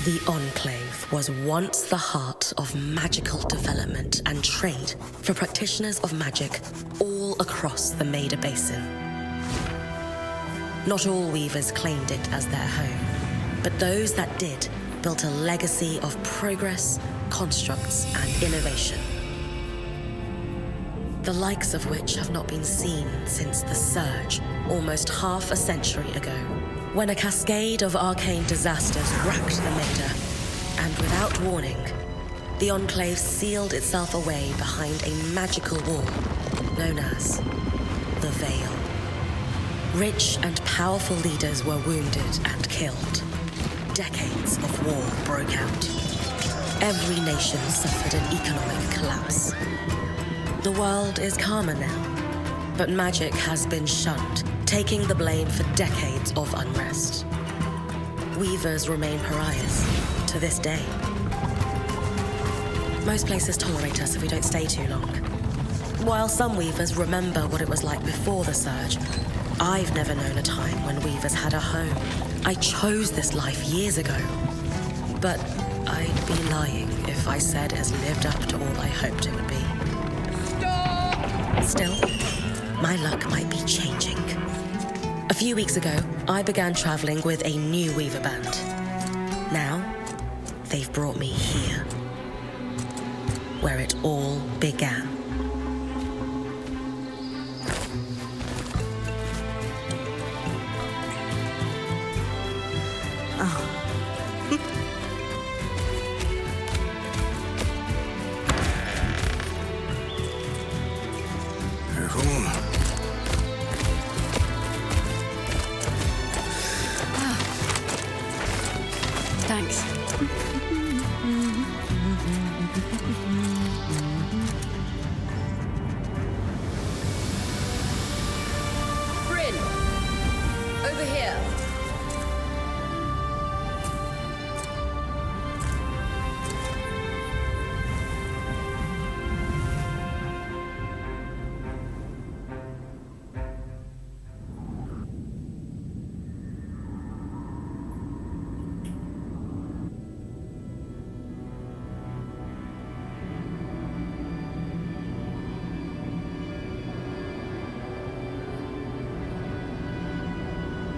The Enclave was once the heart of magical development and trade for practitioners of magic all across the Maida Basin. Not all weavers claimed it as their home, but those that did built a legacy of progress, constructs, and innovation. The likes of which have not been seen since the Surge, almost half a century ago, when a cascade of arcane disasters racked the Maida, and without warning, the Enclave sealed itself away behind a magical wall known as the Veil. Rich and powerful leaders were wounded and killed. Decades of war broke out. Every nation suffered an economic collapse. The world is calmer now, but magic has been shunned, taking the blame for decades of unrest. Weavers remain pariahs to this day. Most places tolerate us if we don't stay too long. While some weavers remember what it was like before the Surge, I've never known a time when weavers had a home. I chose this life years ago, but I'd be lying if I said it has lived up to all I hoped it would be. Stop! Still, my luck might be changing. A few weeks ago, I began traveling with a new weaver band. Now, they've brought me here, where it all began. Thanks. Bryn! Over here.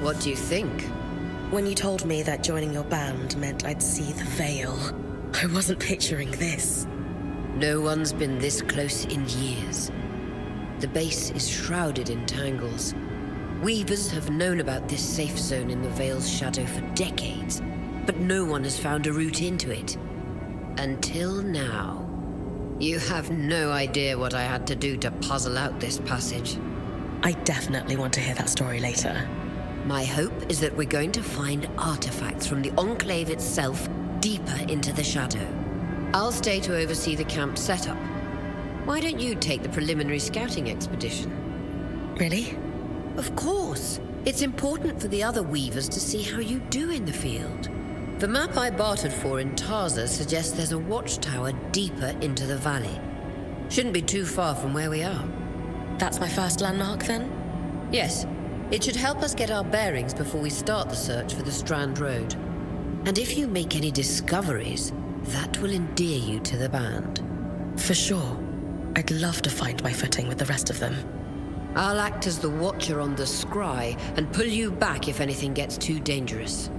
What do you think? When you told me that joining your band meant I'd see the Veil, I wasn't picturing this. No one's been this close in years. The base is shrouded in tangles. Weavers have known about this safe zone in the Veil's shadow for decades, but no one has found a route into it. Until now. You have no idea what I had to do to puzzle out this passage. I definitely want to hear that story later. My hope is that we're going to find artifacts from the Enclave itself deeper into the shadow. I'll stay to oversee the camp setup. Why don't you take the preliminary scouting expedition? Really? Of course. It's important for the other weavers to see how you do in the field. The map I bartered for in Tarza suggests there's a watchtower deeper into the valley. Shouldn't be too far from where we are. That's my first landmark, then? Yes. It should help us get our bearings before we start the search for the Strand Road. And if you make any discoveries, that will endear you to the band. For sure. I'd love to find my footing with the rest of them. I'll act as the watcher on the scry and pull you back if anything gets too dangerous.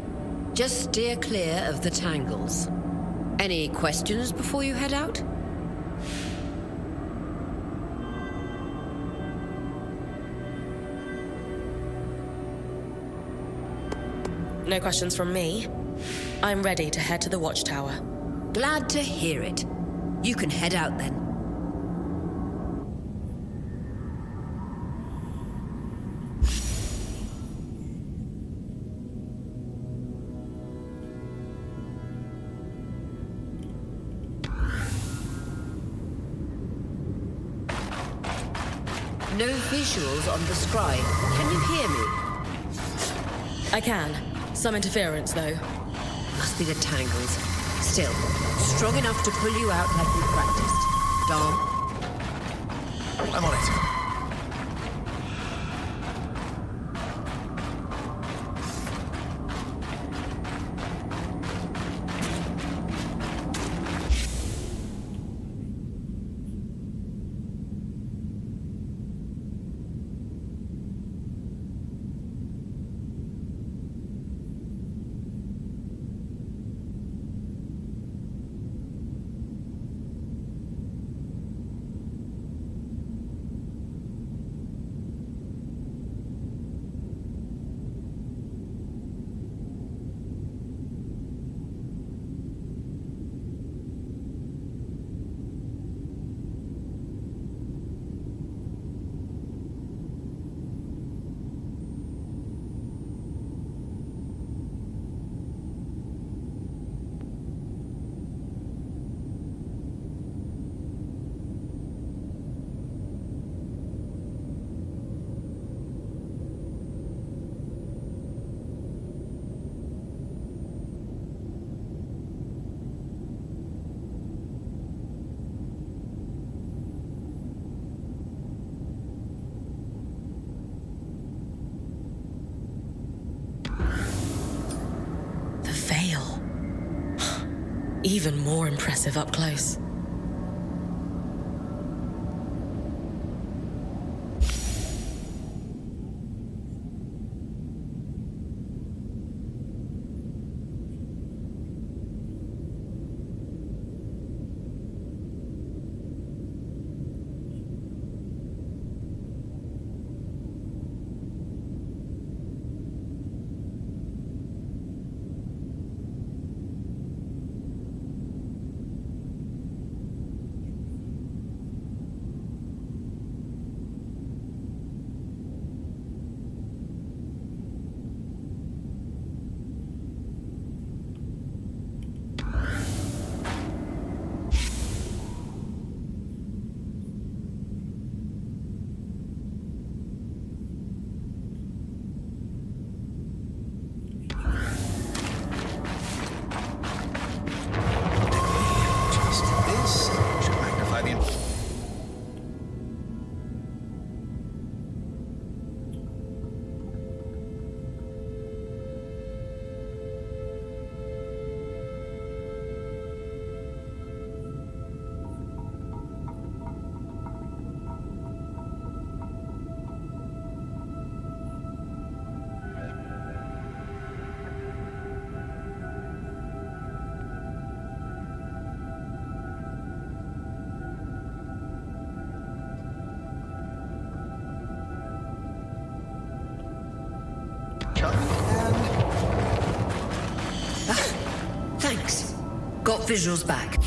Just steer clear of the tangles. Any questions before you head out? No questions from me. I'm ready to head to the watchtower. Glad to hear it. You can head out then. No visuals on the scry. Can you hear me? I can. Some interference, though. Must be the tangles. Still, strong enough to pull you out like we practiced. Dom? I'm on it. even more impressive up close. Thanks. Got visuals back.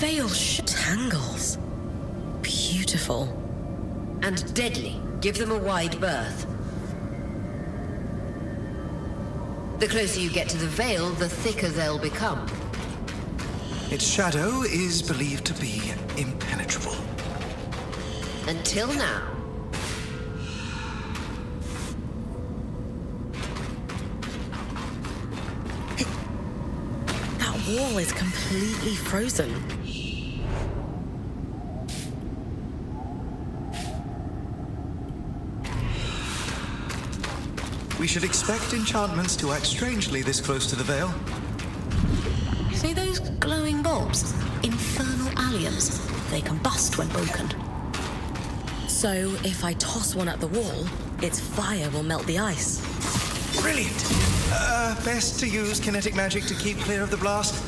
Veil tangles. Beautiful. And deadly. Give them a wide berth. The closer you get to the veil, the thicker they'll become. Its shadow is believed to be impenetrable. Until now. That wall is completely frozen. We should expect enchantments to act strangely this close to the veil. See those glowing bulbs? Infernal alliums. They combust when broken. So, if I toss one at the wall, its fire will melt the ice. Brilliant! Best to use kinetic magic to keep clear of the blast.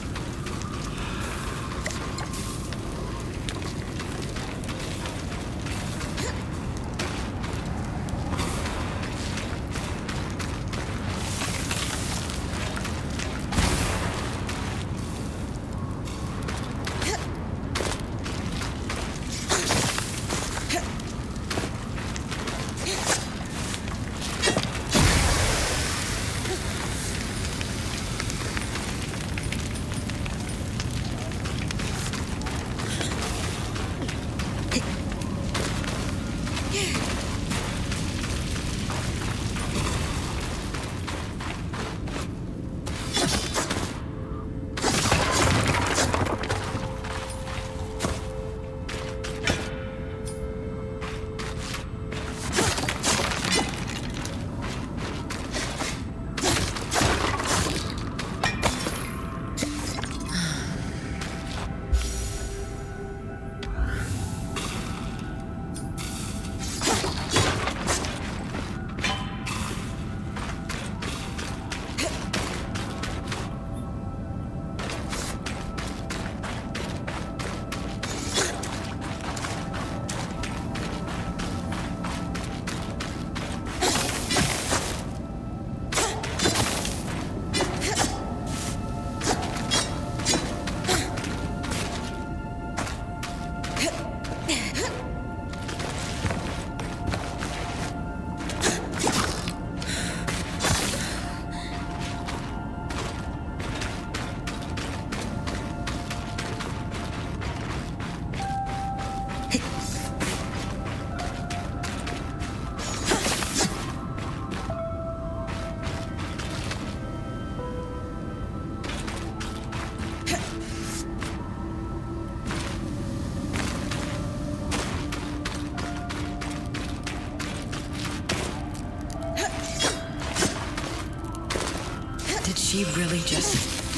she really just...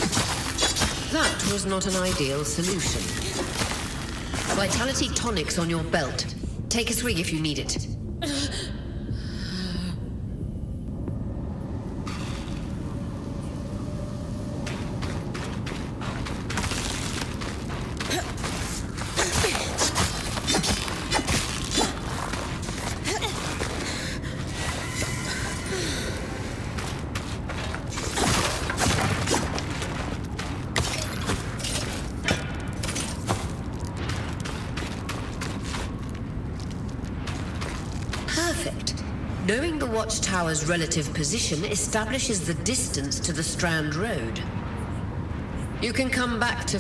That was not an ideal solution. Vitality tonics on your belt. Take a swig if you need it. Perfect. Knowing the watchtower's relative position establishes the distance to the Strand Road. You can come back to...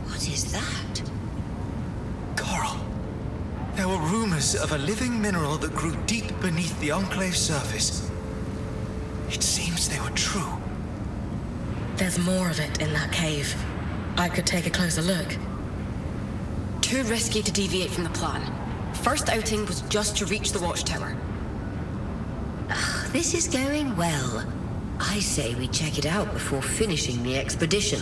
What is that? Coral. There were rumors of a living mineral that grew deep beneath the Enclave's surface. It seems they were true. There's more of it in that cave. I could take a closer look. Too risky to deviate from the plan. First outing was just to reach the watchtower. This is going well. I say we check it out before finishing the expedition.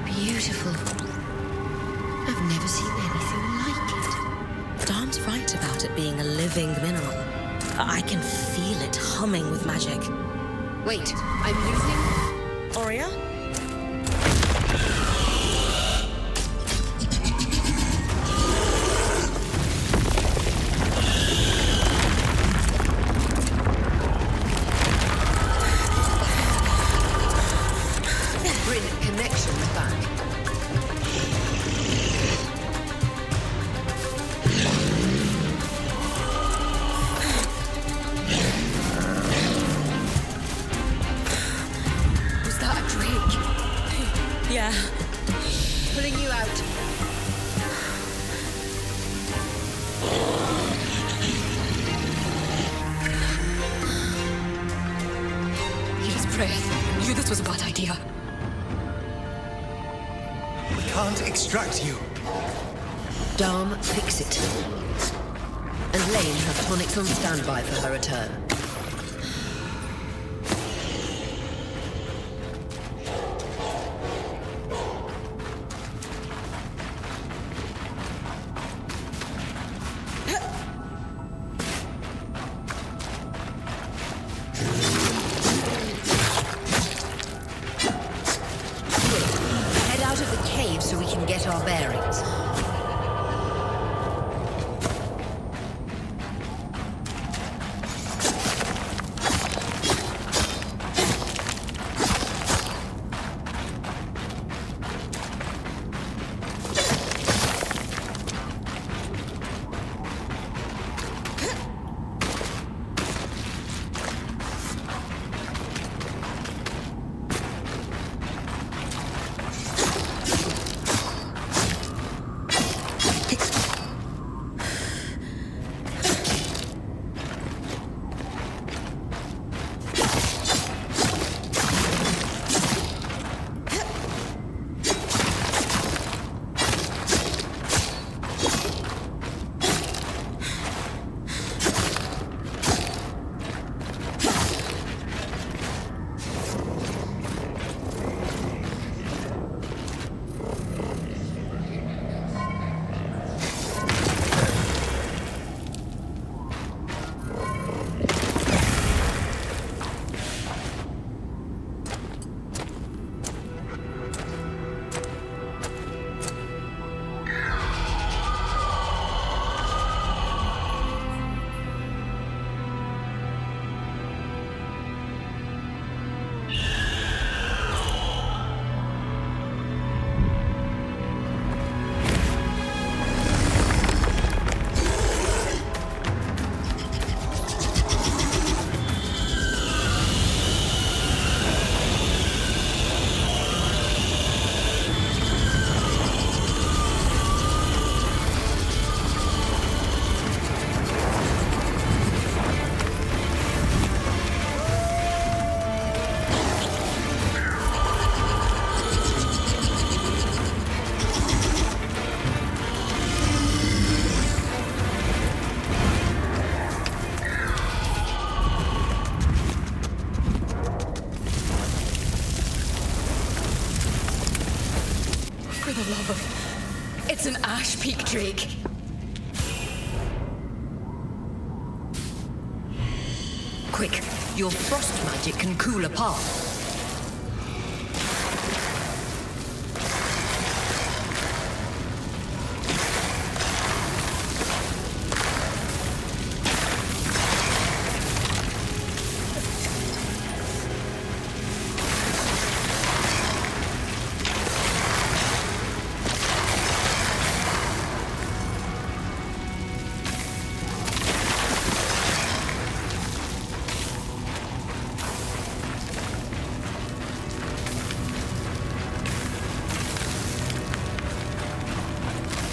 Beautiful. I've never seen anything like it. Dom's right about it being a living mineral. I can feel it humming with magic. Wait, I'm losing... Aurea? Brilliant connections back. Was that a drake? Yeah. Pulling you out. His breath. Knew this was a bad idea. We can't extract you. Dom, fix it. And Lane have tonics on standby for her return. Head out of the cave so we can get our bearings. peak, Drake. Quick, your frost magic can cool a path.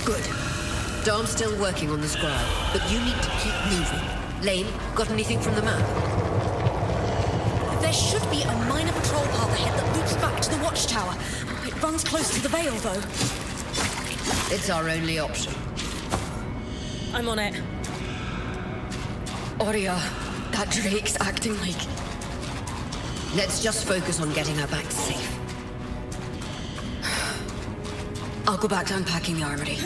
Good. Darm's still working on the scribe, but you need to keep moving. Lane, got anything from the map? There should be a minor patrol path ahead that loops back to the watchtower. It runs close to the Vale, though. It's our only option. I'm on it. Aurea, that Drake's acting like... Let's just focus on getting her back safe. I'll go back to unpacking the armory.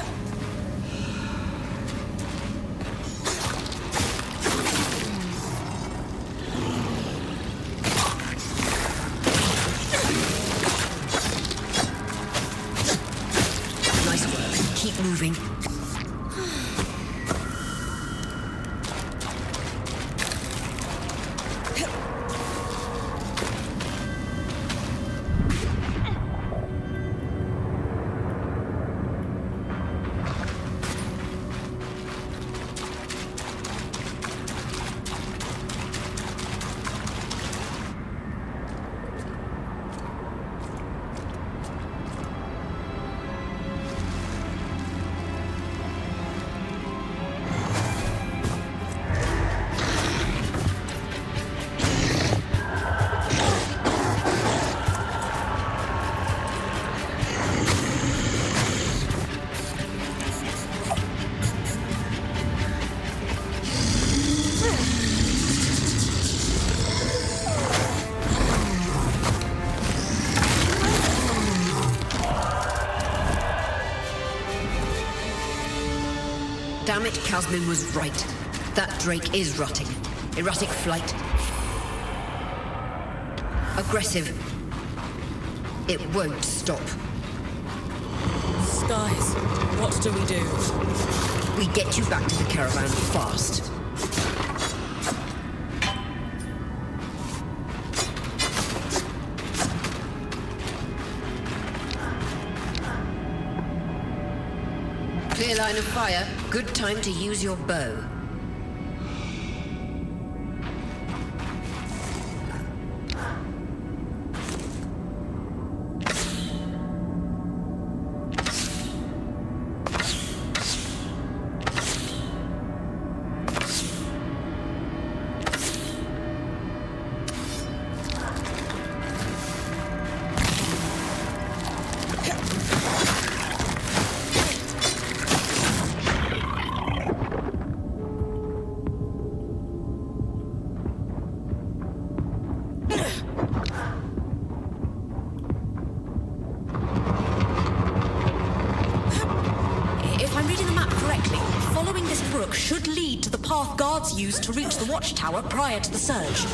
Nice work. Keep moving. Damn it, Casmin was right. That Drake is rotting. Erratic flight. Aggressive. It won't stop. Skies, what do we do? We get you back to the caravan fast. Clear line of fire. Good time to use your bow. Should lead to the path guards used to reach the watchtower prior to the surge.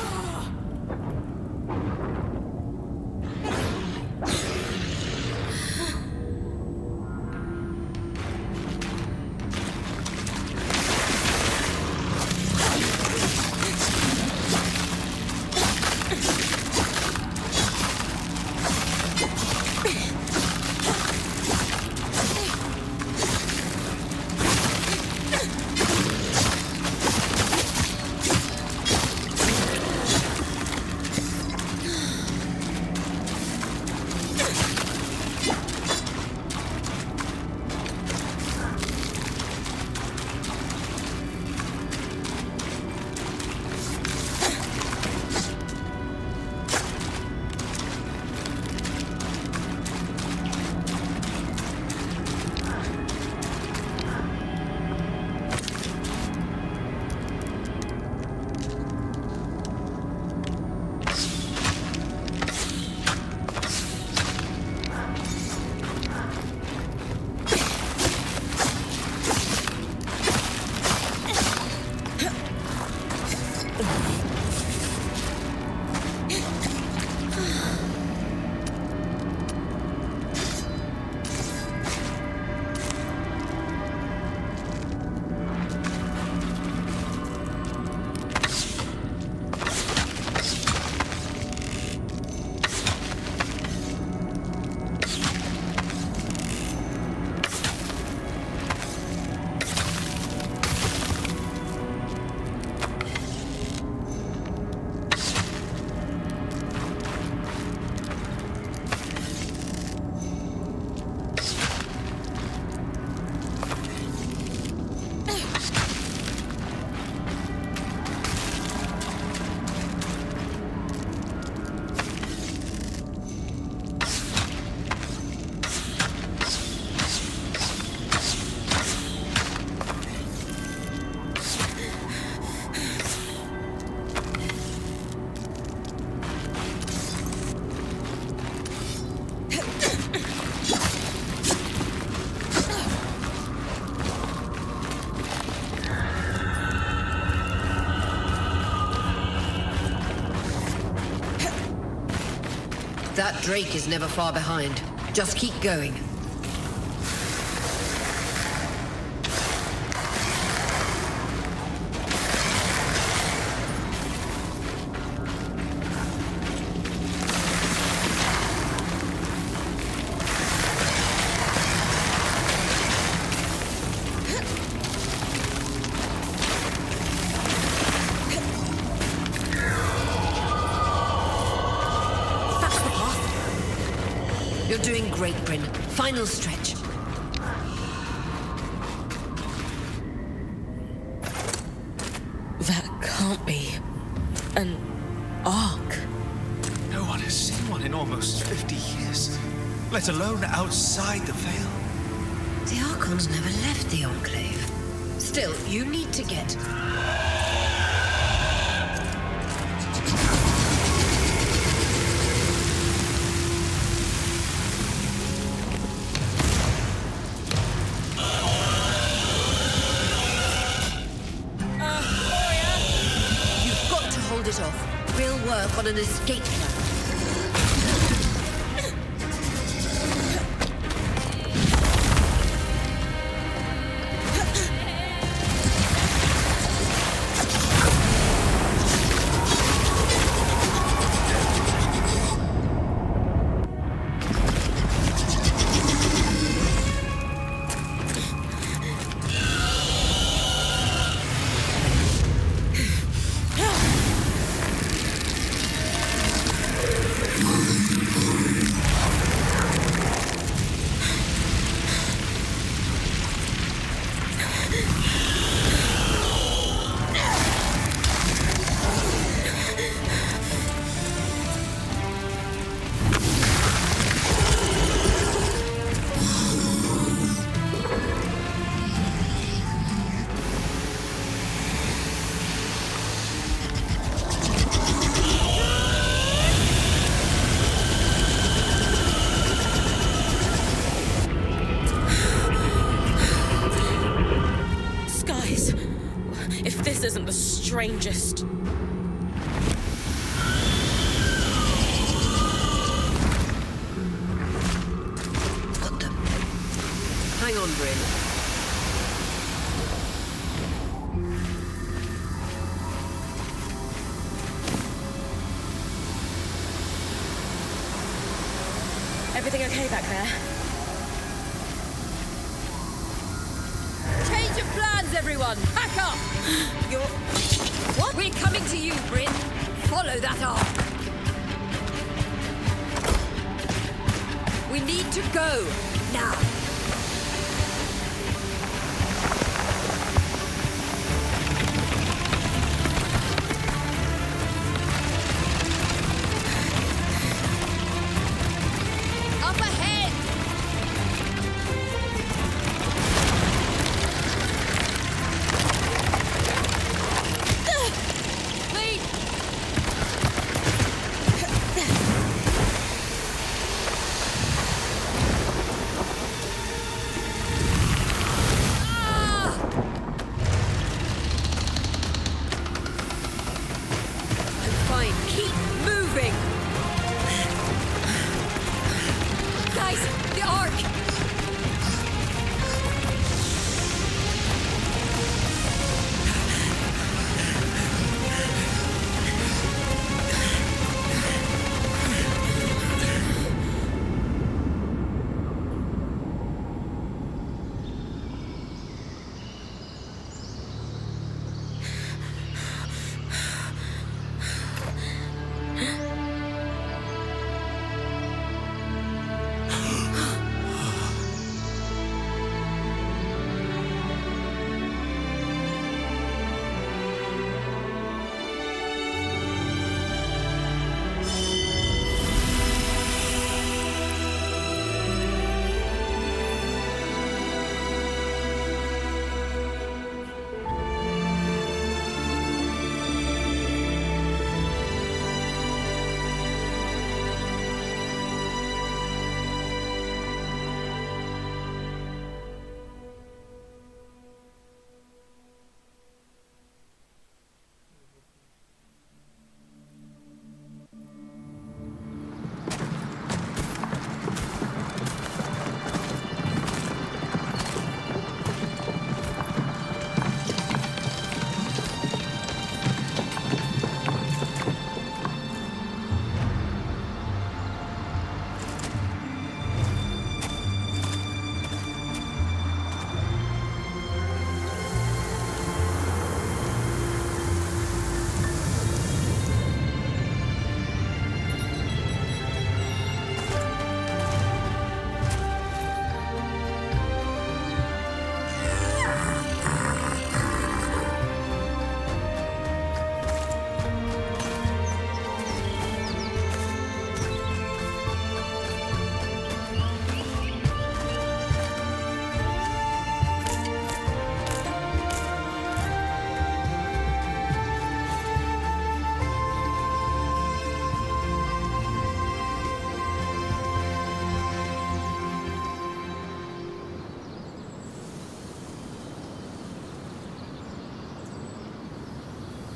That Drake is never far behind. Just keep going. You're doing great, Bryn. Final stretch. That can't be an ark. No one has seen one in almost 50 years, let alone outside the Veil. The Archons never left the Enclave. Still, you need to get... You've got to hold it off. We'll work on an escape plan. If this isn't the strangest... What the... Hang on, Bryn. Everything okay back there? Change of plans, everyone! Pack up! You're... What? We're coming to you, Bryn. Follow that arc. We need to go. Now. Up ahead! Lead!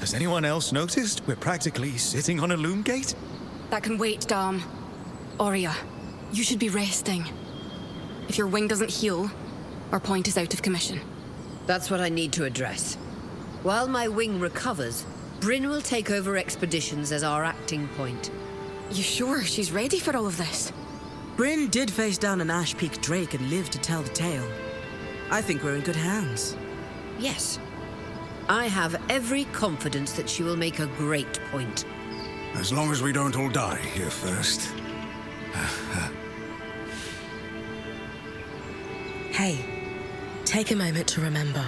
Has anyone else noticed we're practically sitting on a loom gate? That can wait, Dom. Aurea, you should be resting. If your wing doesn't heal, our point is out of commission. That's what I need to address. While my wing recovers, Bryn will take over expeditions as our acting point. You sure she's ready for all of this? Bryn did face down an Ash Peak Drake and lived to tell the tale. I think we're in good hands. Yes. I have every confidence that she will make a great point. As long as we don't all die here first. Hey, take a moment to remember.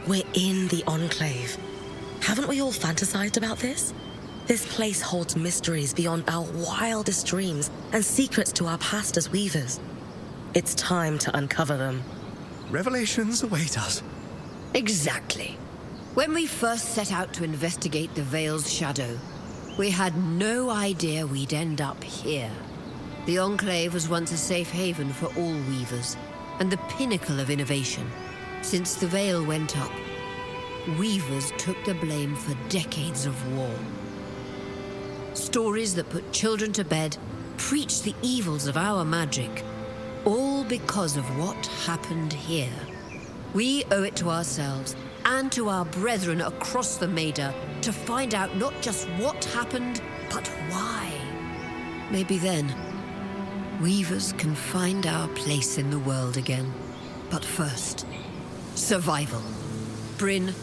We're in the Enclave. Haven't we all fantasized about this? This place holds mysteries beyond our wildest dreams and secrets to our past as weavers. It's time to uncover them. Revelations await us. Exactly. When we first set out to investigate the Veil's shadow, we had no idea we'd end up here. The Enclave was once a safe haven for all weavers, and the pinnacle of innovation. Since the Veil went up, weavers took the blame for decades of war. Stories that put children to bed preached the evils of our magic, all because of what happened here. We owe it to ourselves and to our brethren across the Maida to find out not just what happened, but why. Maybe then, weavers can find our place in the world again. But first, survival. Bryn,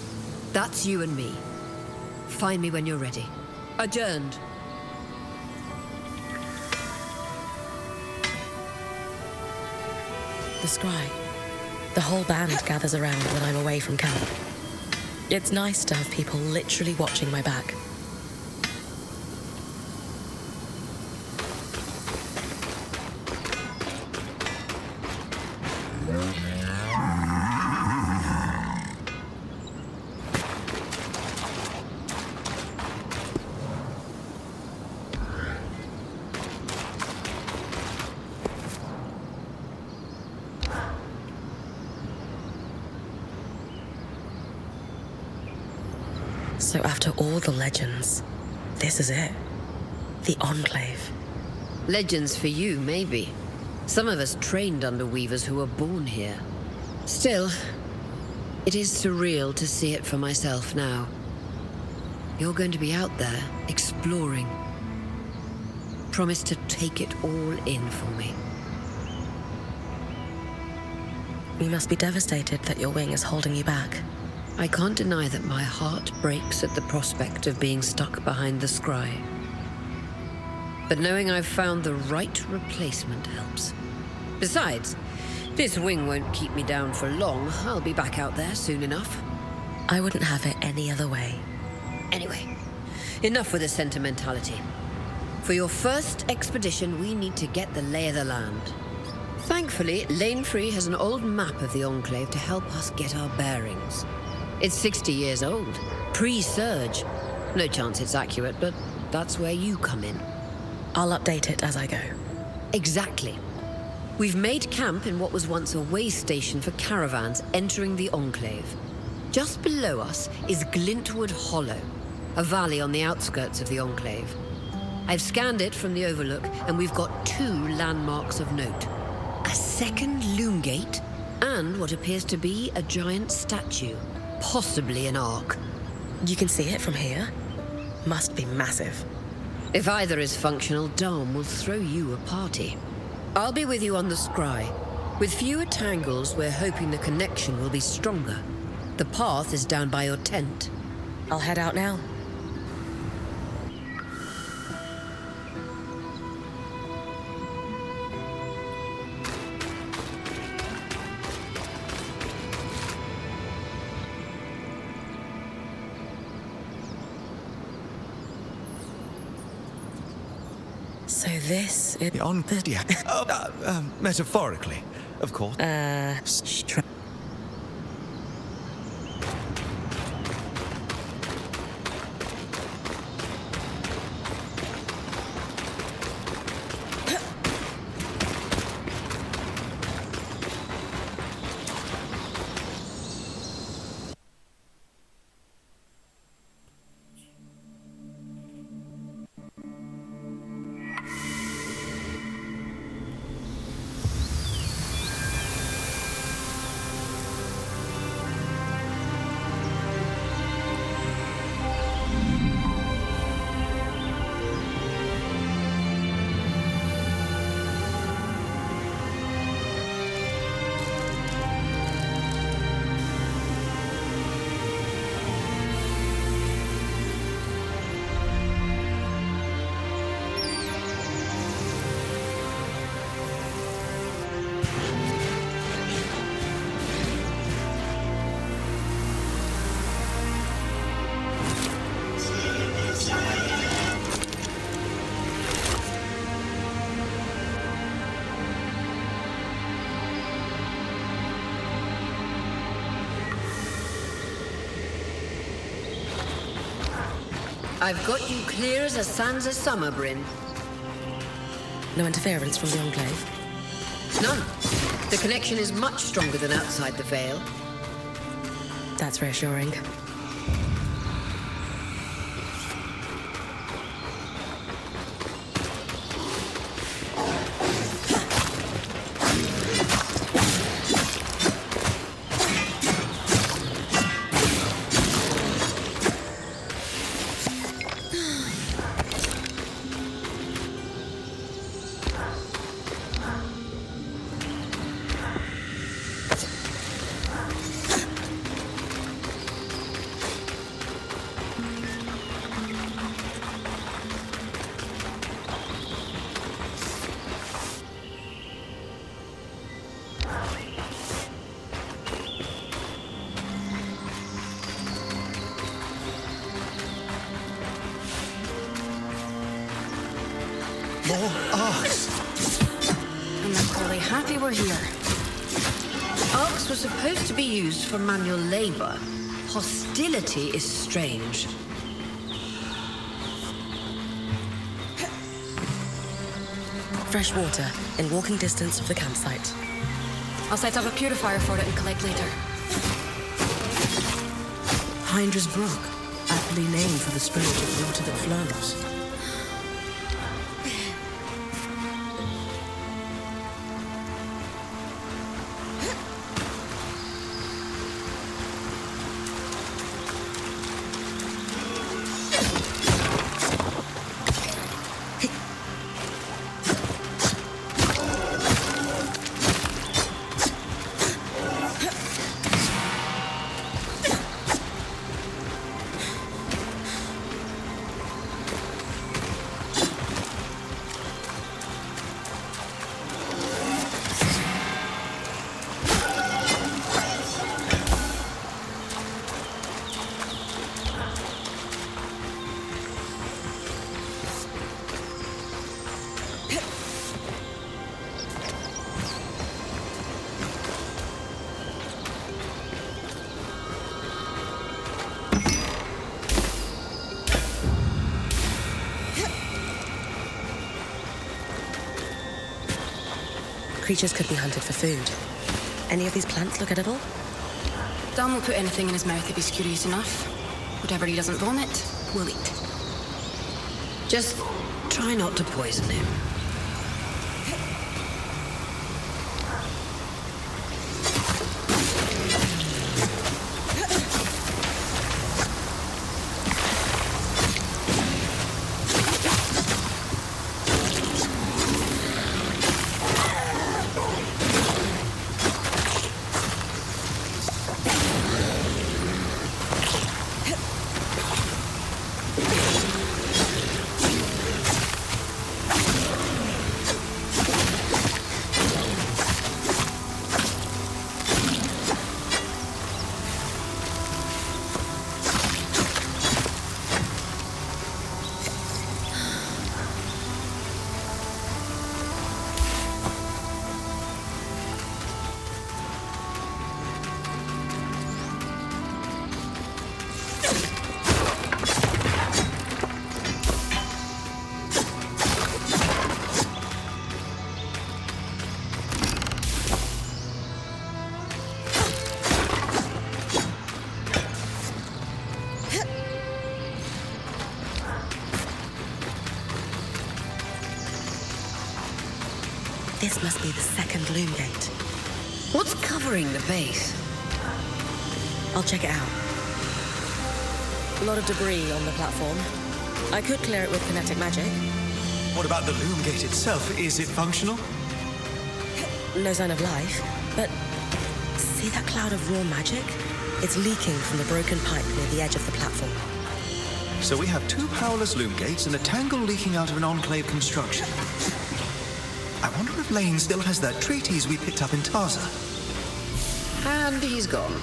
that's you and me. Find me when you're ready. Adjourned. The scry. The whole band gathers around when I'm away from camp. It's nice to have people literally watching my back. So after all the legends, this is it. The Enclave. Legends for you, maybe. Some of us trained under weavers who were born here. Still, it is surreal to see it for myself now. You're going to be out there, exploring. Promise to take it all in for me. You must be devastated that your wing is holding you back. I can't deny that my heart breaks at the prospect of being stuck behind the scry. But knowing I've found the right replacement helps. Besides, this wing won't keep me down for long. I'll be back out there soon enough. I wouldn't have it any other way. Anyway, enough with the sentimentality. For your first expedition, we need to get the lay of the land. Thankfully, Lane Free has an old map of the Enclave to help us get our bearings. It's 60 years old, pre-surge. No chance it's accurate, but that's where you come in. I'll update it as I go. Exactly. We've made camp in what was once a way station for caravans entering the Enclave. Just below us is Glintwood Hollow, a valley on the outskirts of the Enclave. I've scanned it from the overlook, and we've got 2 landmarks of note. A second loom gate, and what appears to be a giant statue. Possibly an ark. You can see it from here? Must be massive. If either is functional, Dom will throw you a party. I'll be with you on the scry. With fewer tangles, we're hoping the connection will be stronger. The path is down by your tent. I'll head out now. So this is... On the... Yeah. Metaphorically, of course. I've got you clear as a sands of summer, Bryn. No interference from the Enclave? None. The connection is much stronger than outside the Vale. That's reassuring. More arcs! And I'm really happy we're here. Arcs were supposed to be used for manual labor. Hostility is strange. Fresh water in walking distance of the campsite. I'll set up a purifier for it and collect later. Hyndra's Brook, aptly named for the spirit of water that flows. Creatures could be hunted for food. Any of these plants look edible? Dan will put anything in his mouth if he's curious enough. Whatever he doesn't vomit, we'll eat. Just try not to poison him. This must be the second loom gate. What's covering the base? I'll check it out. A lot of debris on the platform. I could clear it with kinetic magic. What about the loom gate itself? Is it functional? No sign of life, but see that cloud of raw magic? It's leaking from the broken pipe near the edge of the platform. So we have two powerless loom gates and a tangle leaking out of an Enclave construction. I wonder if Lane still has that treatise we picked up in Taza. And he's gone.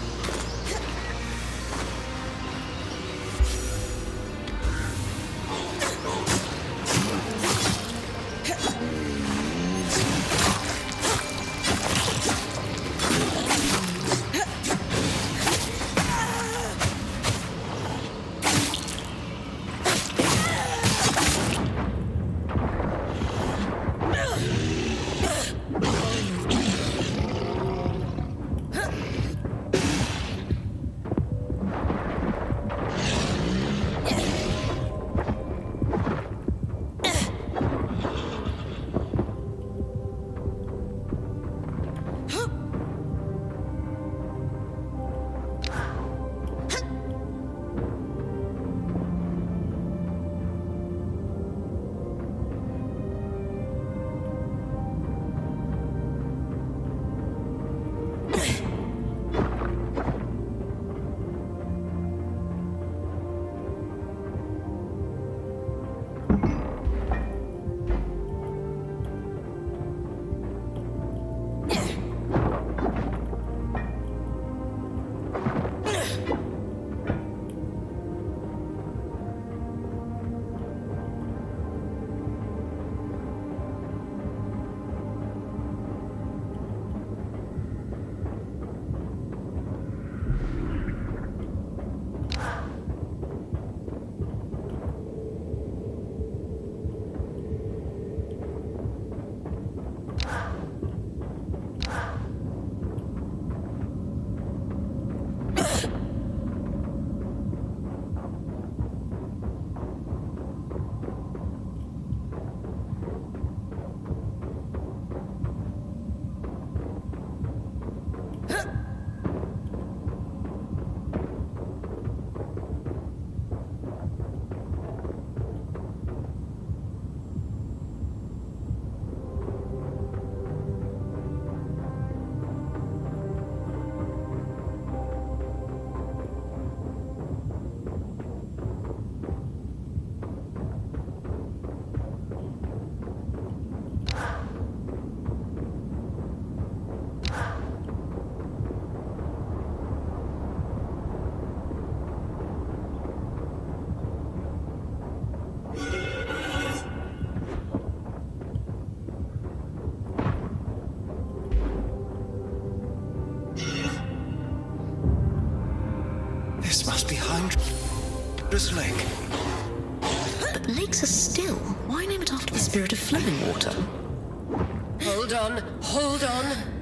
must be Hydra's Lake. But lakes are still. Why name it after the spirit of flowing water? Hold on, hold on.